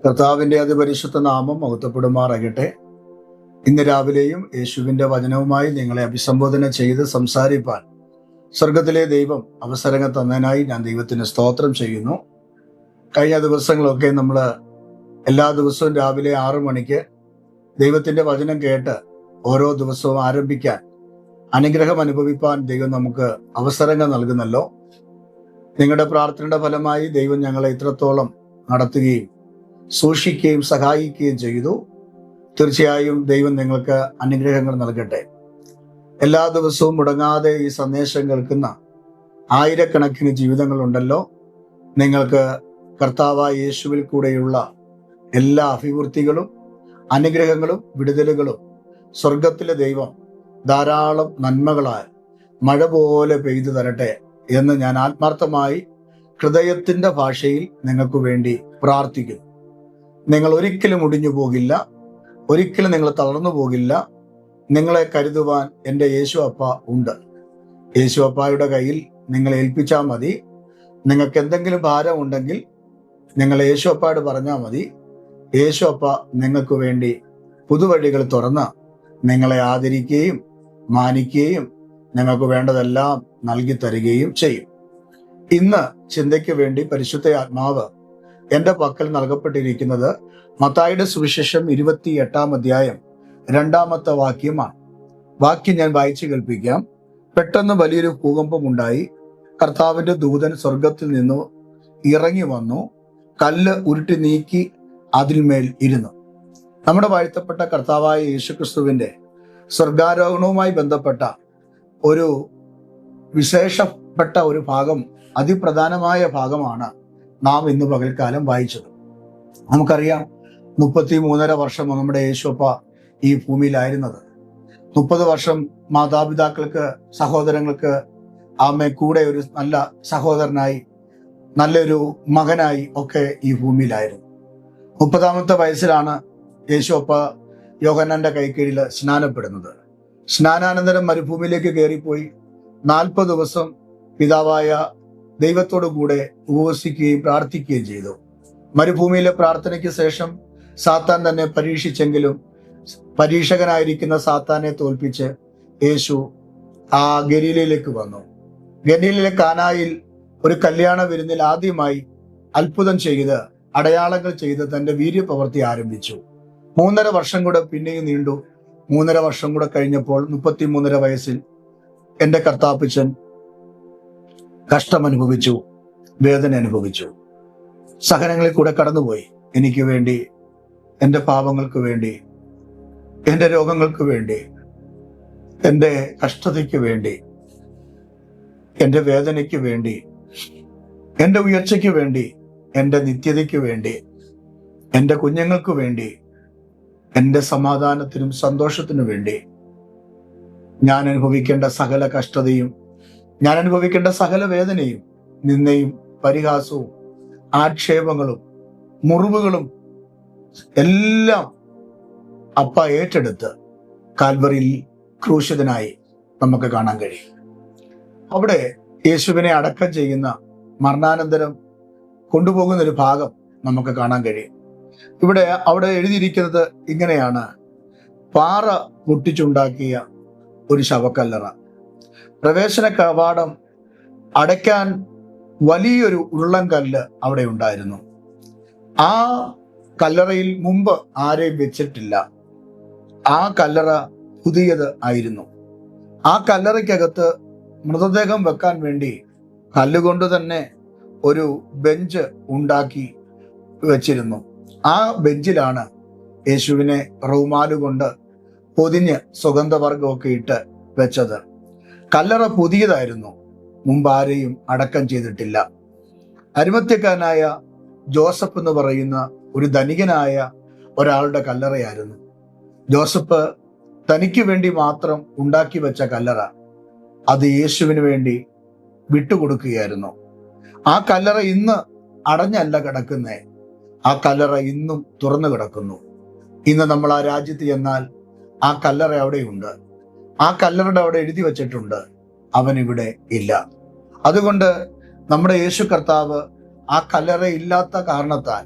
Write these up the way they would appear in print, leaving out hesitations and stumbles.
കർത്താവിന്റെ അതിപരിശുദ്ധ നാമം മഹത്വപ്പെടുമാറാകട്ടെ. ഇന്ന് രാവിലെയും യേശുവിന്റെ വചനവുമായി നിങ്ങളെ അഭിസംബോധന ചെയ്ത് സംസാരിപ്പാൻ സ്വർഗത്തിലെ ദൈവം അവസരങ്ങൾ തന്നതിനായി ഞാൻ ദൈവത്തിന് സ്തോത്രം ചെയ്യുന്നു. കഴിഞ്ഞ ദിവസങ്ങളൊക്കെ നമ്മൾ എല്ലാ ദിവസവും രാവിലെ 6 മണിക്ക് ദൈവത്തിന്റെ വചനം കേട്ട് ഓരോ ദിവസവും ആരംഭിക്കാൻ, അനുഗ്രഹം അനുഭവിപ്പാൻ ദൈവം നമുക്ക് അവസരങ്ങൾ നൽകുന്നല്ലോ. നിങ്ങളുടെ പ്രാർത്ഥനയുടെ ഫലമായി ദൈവം ഞങ്ങളെ ഇത്രത്തോളം നടത്തുകയും സൂക്ഷിക്കുകയും സഹായിക്കുകയും ചെയ്തു. തീർച്ചയായും ദൈവം നിങ്ങൾക്ക് അനുഗ്രഹങ്ങൾ നൽകട്ടെ. എല്ലാ ദിവസവും മുടങ്ങാതെ ഈ സന്ദേശം കേൾക്കുന്ന ആയിരക്കണക്കിന് ജീവിതങ്ങളുണ്ടല്ലോ. നിങ്ങൾക്ക് കർത്താവായ യേശുവിൽ കൂടെയുള്ള എല്ലാ അഭിവൃദ്ധികളും അനുഗ്രഹങ്ങളും വിടുതലുകളും സ്വർഗത്തിലെ ദൈവം ധാരാളം നന്മകളാൽ മഴ പോലെ പെയ്തു തരട്ടെ എന്ന് ഞാൻ ആത്മാർത്ഥമായി ഹൃദയത്തിന്റെ ഭാഷയിൽ നിങ്ങൾക്ക് വേണ്ടി പ്രാർത്ഥിക്കുന്നു. നിങ്ങൾ ഒരിക്കലും ഒടിഞ്ഞു പോകില്ല, ഒരിക്കലും നിങ്ങൾ തളർന്നു പോകില്ല. നിങ്ങളെ കരുതുവാൻ എൻ്റെ യേശു അപ്പ ഉണ്ട്. യേശു അപ്പായുടെ കയ്യിൽ നിങ്ങൾ ഏൽപ്പിച്ചാൽ മതി. നിങ്ങൾക്ക് എന്തെങ്കിലും ഭാരം ഉണ്ടെങ്കിൽ നിങ്ങൾ യേശു അപ്പായോട് പറഞ്ഞാൽ മതി. യേശു അപ്പ നിങ്ങൾക്ക് വേണ്ടി പുതുവഴികൾ തുറന്ന് നിങ്ങളെ ആദരിക്കുകയും മാനിക്കുകയും നിങ്ങൾക്ക് വേണ്ടതെല്ലാം നൽകി തരികയും ചെയ്യും. ഇന്ന് ചിന്തയ്ക്ക് വേണ്ടി പരിശുദ്ധ ആത്മാവ് എൻ്റെ പക്കൽ നൽകപ്പെട്ടിരിക്കുന്നത് മത്തായിയുടെ സുവിശേഷം 28-ാം അധ്യായം 2-ാമത്തെ വാക്യമാണ്. വാക്യം ഞാൻ വായിച്ചു കേൾപ്പിക്കാം. പെട്ടെന്ന് വലിയൊരു ഭൂകമ്പമുണ്ടായി. കർത്താവിന്റെ ദൂതൻ സ്വർഗത്തിൽ നിന്ന് ഇറങ്ങി വന്നു, കല്ല് ഉരുട്ടി നീക്കി അതിന്മേൽ ഇരുന്നു. നമ്മുടെ വാഴ്ത്തപ്പെട്ട കർത്താവായ യേശുക്രിസ്തുവിന്റെ സ്വർഗാരോഹണവുമായി ബന്ധപ്പെട്ട ഒരു വിശേഷപ്പെട്ട ഒരു ഭാഗം, അതിപ്രധാനമായ ഭാഗമാണ് നാം ഇന്ന് പകൽക്കാലം വായിച്ചത്. നമുക്കറിയാം, 33.5 വർഷം നമ്മുടെ യേശുപ്പ ഈ ഭൂമിയിലായിരുന്നത്. 30 വർഷം മാതാപിതാക്കൾക്ക്, സഹോദരങ്ങൾക്ക് ആമെ കൂടെ ഒരു നല്ല സഹോദരനായി, നല്ലൊരു മകനായി ഒക്കെ ഈ ഭൂമിയിലായിരുന്നു. 30-ാമത്തെ വയസ്സിലാണ് യേശുപ്പ യോഹന്നാന്റെ കൈക്കീഴിൽ സ്നാനപ്പെടുന്നത്. സ്നാനാനന്തരം മരുഭൂമിയിലേക്ക് കയറിപ്പോയി 40 ദിവസം പിതാവായ ദൈവത്തോടു കൂടെ ഉപവസിക്കുകയും പ്രാർത്ഥിക്കുകയും ചെയ്തു. മരുഭൂമിയിലെ പ്രാർത്ഥനയ്ക്ക് ശേഷം സാത്താൻ തന്നെ പരീക്ഷിച്ചെങ്കിലും പരീക്ഷകനായിരിക്കുന്ന സാത്താനെ തോൽപ്പിച്ച് യേശു ആ ഗലീലയിലേക്ക് വന്നു. ഗലീലയിലെ കാനായിൽ ഒരു കല്യാണ വിരുന്നിൽ ആദ്യമായി അത്ഭുതം ചെയ്ത്, അടയാളങ്ങൾ ചെയ്ത് തന്റെ വീര്യപ്രവൃത്തി ആരംഭിച്ചു. 3.5 വർഷം കൂടെ പിന്നെയും നീണ്ടു. 3.5 വർഷം കൂടെ കഴിഞ്ഞപ്പോൾ 33.5 വയസ്സിൽ എൻ്റെ കർത്താപ്പച്ചൻ കഷ്ടം അനുഭവിച്ചു, വേദന അനുഭവിച്ചു, സഹനങ്ങളിൽ കൂടെ കടന്നുപോയി. എനിക്ക് വേണ്ടി, എൻ്റെ പാപങ്ങൾക്ക് വേണ്ടി, എൻ്റെ രോഗങ്ങൾക്ക് വേണ്ടി, എൻ്റെ കഷ്ടതയ്ക്ക് വേണ്ടി, എൻ്റെ വേദനയ്ക്ക് വേണ്ടി, എൻ്റെ ഉയർച്ചയ്ക്ക് വേണ്ടി, എൻ്റെ നിത്യതയ്ക്ക് വേണ്ടി, എൻ്റെ കുഞ്ഞുങ്ങൾക്ക് വേണ്ടി, എൻ്റെ സമാധാനത്തിനും സന്തോഷത്തിനു വേണ്ടി ഞാൻ അനുഭവിക്കേണ്ട സകല കഷ്ടതയും, ഞാൻ അനുഭവിക്കേണ്ട സകല വേദനയും, നിന്ദയും പരിഹാസവും ആക്ഷേപങ്ങളും മുറിവുകളും എല്ലാം അപ്പ ഏറ്റെടുത്ത് കാൽവറിയിൽ ക്രൂശിതനായി നമുക്ക് കാണാൻ കഴിയും. അവിടെ യേശുവിനെ അടക്കം ചെയ്യുന്ന, മരണാനന്തരം കൊണ്ടുപോകുന്ന ഒരു ഭാഗം നമുക്ക് കാണാൻ കഴിയും. അവിടെ എഴുതിയിരിക്കുന്നത് ഇങ്ങനെയാണ്: പാറ പൊട്ടിച്ചുണ്ടാക്കിയ ഒരു ശവക്കല്ലറ. പ്രവേശന കവാടം അടയ്ക്കാൻ വലിയൊരു ഉരുളൻകല്ല് അവിടെ ഉണ്ടായിരുന്നു. ആ കല്ലറയിൽ മുമ്പ് ആരെയും വെച്ചിട്ടില്ല. ആ കല്ലറ പുതിയത് ആയിരുന്നു. ആ കല്ലറയ്ക്കകത്ത് മൃതദേഹം വെക്കാൻ വേണ്ടി കല്ലുകൊണ്ട് തന്നെ ഒരു ബെഞ്ച് ഉണ്ടാക്കി വെച്ചിരുന്നു. ആ ബെഞ്ചിലാണ് യേശുവിനെ റൗമാലുകൊണ്ട് പൊതിഞ്ഞ് സുഗന്ധവർഗമൊക്കെ ഇട്ട് വെച്ചത്. കല്ലറ പുതിയതായിരുന്നു, മുമ്പ് ആരെയും അടക്കം ചെയ്തിട്ടില്ല. അരിമത്യക്കാരനായ ജോസഫ് എന്ന് പറയുന്ന ഒരു ധനികനായ ഒരാളുടെ കല്ലറയായിരുന്നു. ജോസഫ് തനിക്ക് വേണ്ടി മാത്രം ഉണ്ടാക്കി വെച്ച കല്ലറ, അത് യേശുവിന് വേണ്ടി വിട്ടുകൊടുക്കുകയായിരുന്നു. ആ കല്ലറ ഇന്ന് അടഞ്ഞല്ല കിടക്കുന്നേ, ആ കല്ലറ ഇന്നും തുറന്നു കിടക്കുന്നു. ഇന്ന് നമ്മൾ ആ രാജ്യത്ത് ചെന്നാൽ ആ കല്ലറ അവിടെയുണ്ട്. ആ കല്ലറയുടെ അവിടെ എഴുതി വച്ചിട്ടുണ്ട്, അവൻ ഇവിടെ ഇല്ല. അതുകൊണ്ട് നമ്മുടെ യേശു കർത്താവ് ആ കല്ലറ ഇല്ലാത്ത കാരണത്താൽ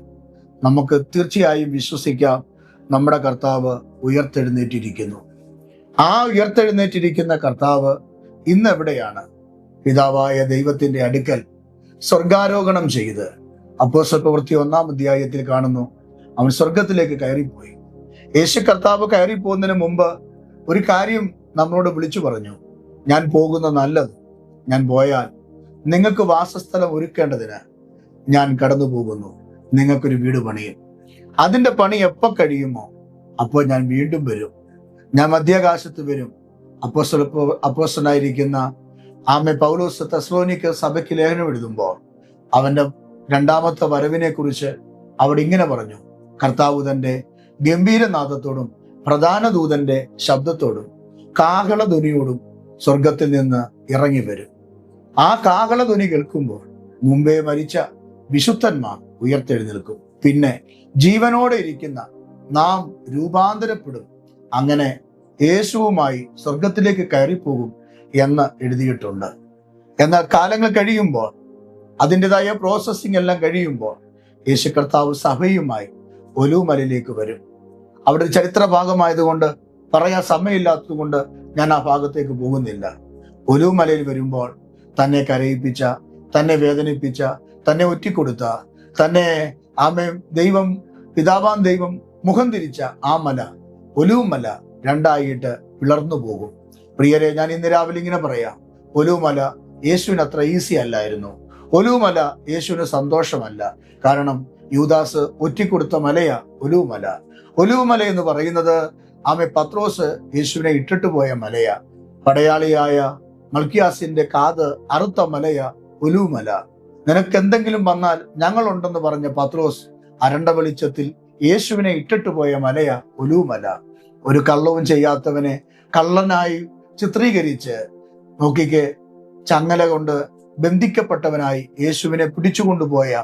നമുക്ക് തീർച്ചയായും വിശ്വസിക്കാം, നമ്മുടെ കർത്താവ് ഉയർത്തെഴുന്നേറ്റിരിക്കുന്നു. ആ ഉയർത്തെഴുന്നേറ്റിരിക്കുന്ന കർത്താവ് ഇന്ന് എവിടെയാണ്? പിതാവായ ദൈവത്തിന്റെ അടുക്കൽ സ്വർഗാരോഹണം ചെയ്ത് അപ്പോസ്തല പ്രവൃത്തി 1-ാം അധ്യായത്തിൽ കാണുന്നു, അവൻ സ്വർഗത്തിലേക്ക് കയറിപ്പോയി. യേശു കർത്താവ് കയറിപ്പോകുന്നതിന് മുമ്പ് ഒരു കാര്യം നമ്മളോട് വിളിച്ചു പറഞ്ഞു, ഞാൻ പോകുന്ന നല്ലത്, ഞാൻ പോയാൽ നിങ്ങൾക്ക് വാസസ്ഥലം ഒരുക്കേണ്ടതിന് ഞാൻ കടന്നു പോകുന്നു, നിങ്ങൾക്കൊരു വീട് പണിയും. അതിന്റെ പണി എപ്പോൾ കഴിയുമോ അപ്പോൾ ഞാൻ വീണ്ടും വരും, ഞാൻ മധ്യാകാശത്ത് വരും. അപ്പോസ്തലനായിരിക്കുന്ന പൗലോസ് തെസ്സലോനിക്ക സഭയ്ക്ക് ലേഖനം എഴുതുമ്പോൾ അവന്റെ രണ്ടാമത്തെ വരവിനെ കുറിച്ച് അവിടെ ഇങ്ങനെ പറഞ്ഞു, കർത്താവ് തന്റെ ഗംഭീരനാദത്തോടും പ്രധാന ദൂതന്റെ ശബ്ദത്തോടും കാഹളധ്വനിയോടും സ്വർഗത്തിൽ നിന്ന് ഇറങ്ങി വരും. ആ കാഹളധ്വനി കേൾക്കുമ്പോൾ മുമ്പേ മരിച്ച വിശുദ്ധന്മാർ ഉയർത്തെഴുന്നേൽക്കും. പിന്നെ ജീവനോടെ ഇരിക്കുന്ന നാം രൂപാന്തരപ്പെടും. അങ്ങനെ യേശുവുമായി സ്വർഗത്തിലേക്ക് കയറിപ്പോകും എന്ന് എഴുതിയിട്ടുണ്ട്. എന്നാൽ കാലങ്ങൾ കഴിയുമ്പോൾ, അതിൻ്റെതായ പ്രോസസ്സിംഗ് എല്ലാം കഴിയുമ്പോൾ യേശു കർത്താവ് സഭയുമായി ഒലൂമലയിലേക്ക് വരും. അവിടെ ഒരു ചരിത്ര ഭാഗമായതുകൊണ്ട് പറയാൻ സമയമില്ലാത്തത് കൊണ്ട് ഞാൻ ആ ഭാഗത്തേക്ക് പോകുന്നില്ല. ഒലൂമലയിൽ വരുമ്പോൾ തന്നെ കരയിപ്പിച്ച, തന്നെ വേദനിപ്പിച്ച, തന്നെ ഒറ്റിക്കൊടുത്ത, തന്നെ ദൈവം പിതാവാൻ ദൈവം മുഖം തിരിച്ച ആ മല, ഒലൂമല രണ്ടായിട്ട് പിളർന്നു പോകും. പ്രിയരെ, ഞാൻ ഇന്ന് രാവിലെ ഇങ്ങനെ പറയാം, ഒലൂമല യേശുവിന് അത്ര ഈസി അല്ലായിരുന്നു. ഒലൂമല യേശുവിന് സന്തോഷമല്ല. കാരണം യൂദാസ് ഒറ്റിക്കൊടുത്ത മലയാ ഒലൂമല. ഒലൂമല എന്ന് പറയുന്നത് പത്രോസ് യേശുവിനെ ഇട്ടിട്ട് പോയ മലയാ. പടയാളിയായ മൽക്കിയാസിന്റെ കാത് അറുത്ത മലയാ ഒലൂമല. നിനക്ക് എന്തെങ്കിലും വന്നാൽ ഞങ്ങളുണ്ടെന്ന് പറഞ്ഞ പത്രോസ് അരണ്ട വെളിച്ചത്തിൽ യേശുവിനെ ഇട്ടിട്ട് പോയ മലയാ ഒലൂമല. ഒരു കള്ളവും ചെയ്യാത്തവനെ കള്ളനായി ചിത്രീകരിച്ച് നോക്കിക്കെ, ചങ്ങല കൊണ്ട് ബന്ധിക്കപ്പെട്ടവനായി യേശുവിനെ പിടിച്ചുകൊണ്ടുപോയ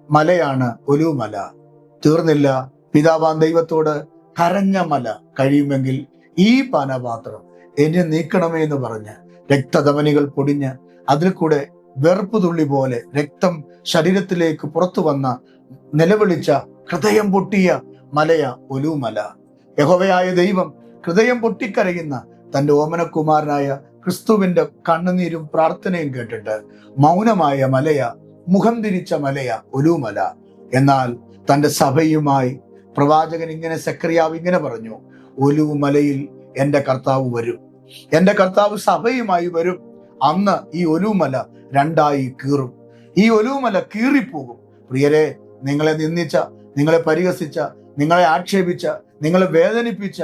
മലയാണ് ഒലൂമല. തീർന്നില്ല, പിതാവാൻ ദൈവത്തോട് കരഞ്ഞ മല. കഴിയുമെങ്കിൽ ഈ പാനപാത്രം എന്നെ നീക്കണമേ എന്ന് പറഞ്ഞ് രക്തധമനികൾ പൊടിഞ്ഞ് അതിൽ കൂടെ വെറുപ്പ് തുള്ളി പോലെ രക്തം ശരീരത്തിലേക്ക് പുറത്തു വന്ന നിലവിളിച്ച ഹൃദയം പൊട്ടിയ മലയ ഒലൂമല. യഹോവയായ ദൈവം ഹൃദയം പൊട്ടിക്കരയുന്ന തന്റെ ഓമനകുമാരനായ ക്രിസ്തുവിന്റെ കണ്ണുനീരും പ്രാർത്ഥനയും കേട്ടിട്ട് മൗനമായ മലയ, മുഖം തിരിച്ച മലയ ഒലൂമല. എന്നാൽ തന്റെ സഭയുമായി പ്രവാചകൻ ഇങ്ങനെ, സെക്കറിയാവ് ഇങ്ങനെ പറഞ്ഞു, ഒലൂമലയിൽ എന്റെ കർത്താവ് വരും, എന്റെ കർത്താവ് സഭയുമായി വരും. അന്ന് ഈ ഒലൂമല രണ്ടായി കീറും, ഈ ഒലൂമല കീറിപ്പോകും. പ്രിയരെ, നിങ്ങളെ നിന്ദിച്ച, നിങ്ങളെ പരിഹസിച്ച, നിങ്ങളെ ആക്ഷേപിച്ച, നിങ്ങളെ വേദനിപ്പിച്ച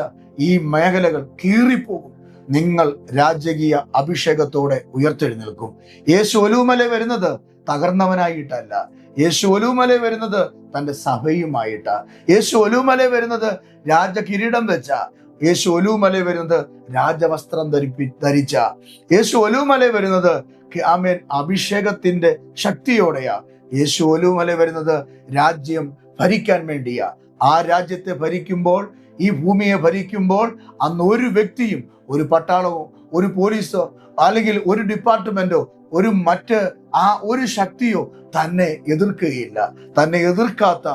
ഈ മേഖലകൾ കീറിപ്പോകും. നിങ്ങൾ രാജകീയ അഭിഷേകത്തോടെ ഉയർത്തെഴുന്നേൽക്കും. യേശു ഒലൂമല വരുന്നത് തകർന്നവനായിട്ടല്ല. യേശു ഒലൂമല വരുന്നത് തന്റെ സഭയുമായിട്ടാ. യേശു ഒലൂമല വരുന്നത് രാജകിരീടം വെച്ച, യേശു ഒലൂമല വരുന്നത് രാജവസ്ത്രം ധരിച്ച, യേശു ഒലൂമല വരുന്നത് അഭിഷേകത്തിന്റെ ശക്തിയോടെയാ. യേശു ഒലൂമല വരുന്നത് രാജ്യം ഭരിക്കാൻ വേണ്ടിയാ. ആ രാജ്യത്തെ ഭരിക്കുമ്പോൾ, ഈ ഭൂമിയെ ഭരിക്കുമ്പോൾ, അന്ന് ഒരു വ്യക്തിയും, ഒരു പട്ടാളമോ ഒരു പോലീസോ അല്ലെങ്കിൽ ഒരു ഡിപ്പാർട്ട്മെന്റോ ഒരു ശക്തിയോ തന്നെ എതിർക്കുകയില്ല. തന്നെ എതിർക്കാത്ത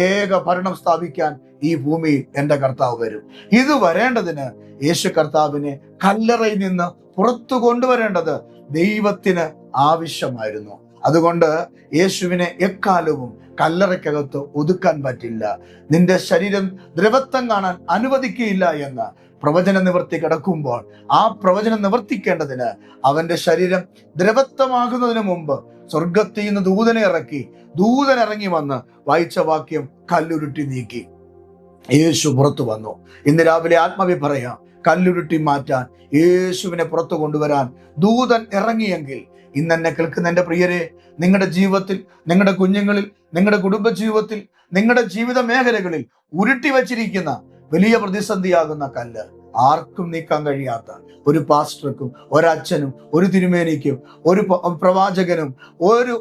ഏക ഭരണം സ്ഥാപിക്കാൻ ഈ ഭൂമിയിൽ എന്റെ കർത്താവ് വരും. ഇത് വരേണ്ടതിന് യേശു കർത്താവിനെ കല്ലറയിൽ നിന്ന് പുറത്തു കൊണ്ടുവരേണ്ടത് ദൈവത്തിന് ആവശ്യമായിരുന്നു. അതുകൊണ്ട് യേശുവിനെ എക്കാലവും കല്ലറയ്ക്കകത്ത് ഒതുക്കാൻ പറ്റില്ല. നിന്റെ ശരീരം ദ്രവത്വം കാണാൻ അനുവദിക്കുകയില്ല എന്ന് പ്രവചന നിവർത്തി കിടക്കുമ്പോൾ, ആ പ്രവചനം നിവർത്തിക്കേണ്ടതിന് അവന്റെ ശരീരം ദ്രവത്വമാകുന്നതിന് മുമ്പ് സ്വർഗത്തിൽ നിന്ന് ദൂതൻ ഇറങ്ങി വന്ന് വായിച്ച വാക്യം കല്ലുരുട്ടി നീക്കി യേശു പുറത്തു വന്നു. ഇന്ന് രാവിലെ ആത്മാവി പറയാം, കല്ലുരുട്ടി മാറ്റാൻ, യേശുവിനെ പുറത്തു കൊണ്ടുവരാൻ ദൂതൻ ഇറങ്ങിയെങ്കിൽ, ഇന്ന് എന്നെ കേൾക്കുന്ന എൻ്റെ പ്രിയരെ, നിങ്ങളുടെ ജീവിതത്തിൽ, നിങ്ങളുടെ കുഞ്ഞുങ്ങളിൽ, നിങ്ങളുടെ കുടുംബ ജീവിതത്തിൽ, നിങ്ങളുടെ ജീവിത മേഖലകളിൽ ഉരുട്ടി വച്ചിരിക്കുന്ന വലിയ പ്രതിസന്ധിയാകുന്ന കല്ല് ആർക്കും നീക്കാൻ കഴിയാത്ത, ഒരു പാസ്റ്റർക്കും, ഒരച്ഛനും, ഒരു തിരുമേനിക്കും, ഒരു പ്രവാചകനും, ഒരു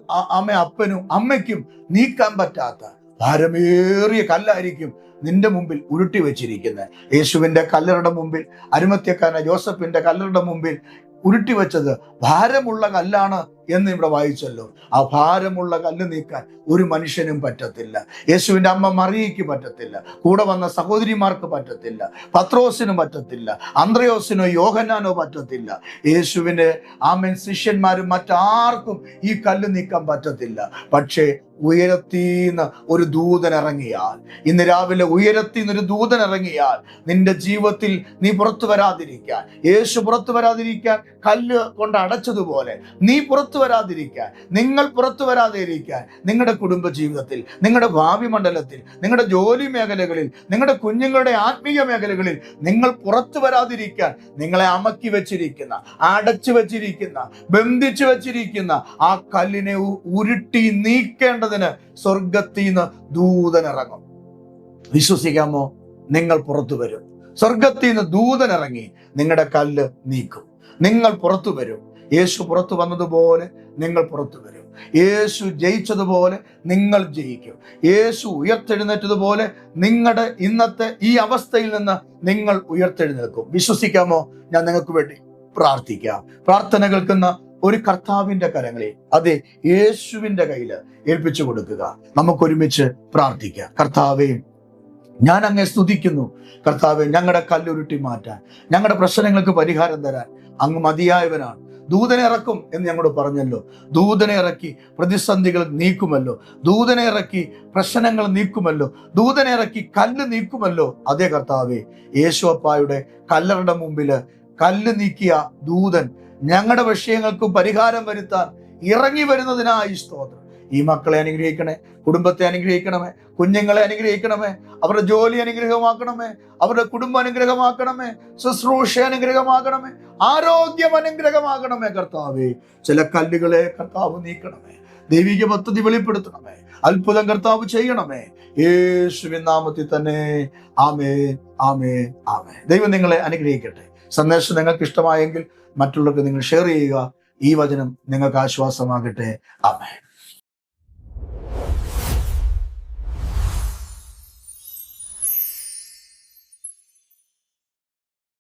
അപ്പനും അമ്മയ്ക്കും നീക്കാൻ പറ്റാത്ത ഭാരമേറിയ കല്ലായിരിക്കും നിന്റെ മുമ്പിൽ ഉരുട്ടി വെച്ചിരിക്കുന്നത്. യേശുവിന്റെ കല്ലറയുടെ മുമ്പിൽ, അരിമത്യക്കാരനായ ജോസഫിന്റെ കല്ലറയുടെ മുമ്പിൽ ഉരുട്ടി വെച്ചത് ഭാരമുള്ള കല്ലാണ് എന്ന് ഇവിടെ വായിച്ചല്ലോ. ആ ഭാരമുള്ള കല്ല് നീക്കാൻ ഒരു മനുഷ്യനും പറ്റത്തില്ല. യേശുവിന്റെ അമ്മ മറിയയ്ക്ക് പറ്റത്തില്ല, കൂടെ വന്ന സഹോദരിമാർക്ക് പറ്റത്തില്ല, പത്രോസിനും പറ്റത്തില്ല, അന്ത്രയോസിനോ യോഹന്നാനോ പറ്റത്തില്ല, യേശുവിന്റെ ആമേൻ ശിഷ്യന്മാരും മറ്റാർക്കും ഈ കല്ല് നീക്കാൻ പറ്റത്തില്ല. പക്ഷേ ഉയരത്തിന്ന് ഒരു ദൂതൻ ഇറങ്ങിയാൽ, ഇന്ന് രാവിലെ ഉയരത്തിന്ന് ഒരു ദൂതൻ ഇറങ്ങിയാൽ, നിന്റെ ജീവിതത്തിൽ നീ പുറത്തു വരാതിരിക്കാൻ, യേശു പുറത്തു വരാതിരിക്കാൻ കല്ല് കൊണ്ട് അടച്ചതുപോലെ നീ പുറത്തു വരാതിരിക്കാൻ, നിങ്ങൾ പുറത്തു വരാതിരിക്കാൻ, നിങ്ങളുടെ കുടുംബ ജീവിതത്തിൽ, നിങ്ങളുടെ ഭാവി മണ്ഡലത്തിൽ, നിങ്ങളുടെ ജോലി മേഖലകളിൽ, നിങ്ങളുടെ കുഞ്ഞുങ്ങളുടെ ആത്മീയ മേഖലകളിൽ നിങ്ങൾ പുറത്തു വരാതിരിക്കാൻ നിങ്ങളെ അമക്കി വെച്ചിരിക്കുന്ന, അടച്ചു വെച്ചിരിക്കുന്ന, ബന്ധിച്ചു വെച്ചിരിക്കുന്ന ആ കല്ലിനെ ഉരുട്ടി നീക്കേണ്ട സ്വർഗത്തിൽ നിന്ന് ദൂതൻ ഇറങ്ങും. വിശ്വസിക്കാമോ? നിങ്ങൾ പുറത്തു വരും. സ്വർഗത്തിൽ നിന്ന് ദൂതൻ ഇറങ്ങി നിങ്ങളുടെ കല്ല് നീക്കും. നിങ്ങൾ പുറത്തു വരും. യേശു പുറത്തു വന്നതുപോലെ നിങ്ങൾ പുറത്തു വരും. യേശു ജയിച്ചതുപോലെ നിങ്ങൾ ജയിക്കും. യേശു ഉയർത്തെഴുന്നേറ്റതുപോലെ നിങ്ങളുടെ ഇന്നത്തെ ഈ അവസ്ഥയിൽ നിന്ന് നിങ്ങൾ ഉയർത്തെഴുന്നേൽക്കും. വിശ്വസിക്കാമോ? ഞാൻ നിങ്ങൾക്ക് വേണ്ടി പ്രാർത്ഥിക്കാം. പ്രാർത്ഥന കേൾക്കുന്ന ഒരു കർത്താവിന്റെ കരങ്ങളിൽ, അതെ, യേശുവിന്റെ കയ്യിൽ ഏൽപ്പിച്ചു കൊടുക്കുക. നമുക്കൊരുമിച്ച് പ്രാർത്ഥിക്കാം. കർത്താവേ, ഞാൻ അങ്ങേ സ്തുതിക്കുന്നു. കർത്താവേ, ഞങ്ങളുടെ കല്ലുരുട്ടി മാറ്റാൻ, ഞങ്ങളുടെ പ്രശ്നങ്ങൾക്ക് പരിഹാരം തരാൻ അങ്ങ് മതിയായവനാണ്. ദൂതനെ ഇറക്കും എന്ന് ഞങ്ങളോട് പറഞ്ഞല്ലോ. ദൂതനെ ഇറക്കി പ്രതിസന്ധികൾ നീക്കുമല്ലോ. ദൂതനെ ഇറക്കി പ്രശ്നങ്ങൾ നീക്കുമല്ലോ. ദൂതനെ ഇറക്കി കല്ല് നീക്കുമല്ലോ. അതേ കർത്താവേ, യേശു അപ്പായുടെ കല്ലറുടെ മുമ്പില് കല്ല് നീക്കിയ ദൂതൻ ഞങ്ങളുടെ വിഷയങ്ങൾക്ക് പരിഹാരം വരുത്താൻ ഇറങ്ങി വരുന്നതിനായി സ്തോത്രം. ഈ മക്കളെ അനുഗ്രഹിക്കണേ, കുടുംബത്തെ അനുഗ്രഹിക്കണമേ, കുഞ്ഞുങ്ങളെ അനുഗ്രഹിക്കണമേ, അവരുടെ ജോലി അനുഗ്രഹമാക്കണമേ, അവരുടെ കുടുംബം അനുഗ്രഹമാക്കണമേ, ശുശ്രൂഷ അനുഗ്രഹമാക്കണമേ, ആരോഗ്യം അനുഗ്രഹമാക്കണമേ. കർത്താവേ, ചില കല്ലുകളെ കർത്താവ് നീക്കണമേ, ദൈവിക പദ്ധതി വെളിപ്പെടുത്തണമേ, അത്ഭുതം കർത്താവ് ചെയ്യണമേ. യേശുവിൻ നാമത്തിൽ തന്നെ. ആമേൻ, ആമേൻ, ആമേൻ. ദൈവം നിങ്ങളെ അനുഗ്രഹിക്കട്ടെ. സന്ദേശം നിങ്ങൾക്ക് ഇഷ്ടമായെങ്കിൽ മറ്റുള്ളവർക്ക് നിങ്ങൾ ഷെയർ ചെയ്യുക. ഈ വചനം നിങ്ങൾക്ക് ആശ്വാസമാകട്ടെ. ആമേൻ.